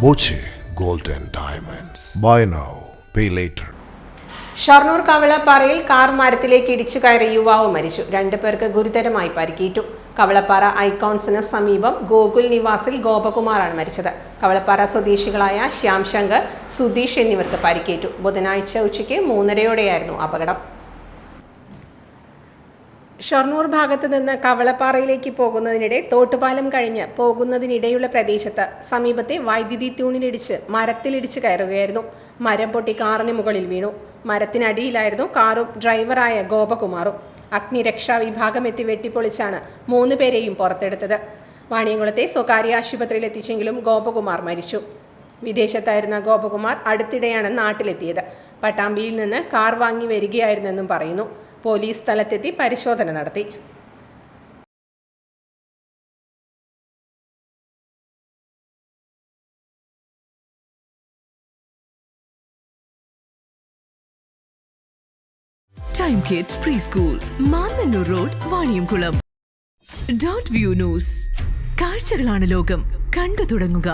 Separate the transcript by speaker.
Speaker 1: Boche Gold and Diamonds. Buy now, pay later.
Speaker 2: Shoranur കവളപ്പാറയിൽ car മരത്തിലേക്ക് ഇടിച്ചു കയറി യുവാവ് മരിച്ചു. 2 പേർക്ക് ഗുരുതരമായി പരിക്കേറ്റു. കവളപ്പാറ ഐക്കോൺസിന് സമീപം ഗോകുൽ നിവാസിൽ ഗോപകുമാറാണ് മരിച്ചത്. കവളപ്പാറ സ്വദേശികളായ ശ്യാം ശങ്കർ, സുധീഷ് എന്നിവർക്ക് പരിക്കേറ്റു. ബുധനാഴ്ച ഉച്ചയ്ക്ക് 3:30യോടെയായിരുന്നു അപകടം. ഷൊർണൂർ ഭാഗത്ത് നിന്ന് കവളപ്പാറയിലേക്ക് പോകുന്നതിനിടെ തോട്ടുപാലം കഴിഞ്ഞ് പോകുന്നതിനിടെയുള്ള പ്രദേശത്ത് സമീപത്തെ വൈദ്യുതി തൂണിലിടിച്ച് മരത്തിലിടിച്ച് കയറുകയായിരുന്നു. മരം പൊട്ടി കാറിന് മുകളിൽ വീണു. മരത്തിനടിയിലായിരുന്നു കാറും ഡ്രൈവറായ ഗോപകുമാറും. അഗ്നിരക്ഷാ വിഭാഗം എത്തി വെട്ടിപ്പൊളിച്ചാണ് 3 പേരെയും പുറത്തെടുത്തത്. വാണിയംകുളത്തെ സ്വകാര്യ ആശുപത്രിയിൽ എത്തിച്ചെങ്കിലും ഗോപകുമാർ മരിച്ചു. വിദേശത്തായിരുന്ന ഗോപകുമാർ അടുത്തിടെയാണ് നാട്ടിലെത്തിയത്. പട്ടാമ്പിയിൽ നിന്ന് കാർ വാങ്ങി വരികയായിരുന്നെന്നും പറയുന്നു. പോലീസ് സ്ഥലത്തെത്തി പരിശോധന നടത്തി.
Speaker 3: Time Kids Preschool, Mannannur road, Vaniyamkulam. Dot view news. കാഴ്ചകളാണ് ലോകം, കണ്ടു തുടങ്ങുക.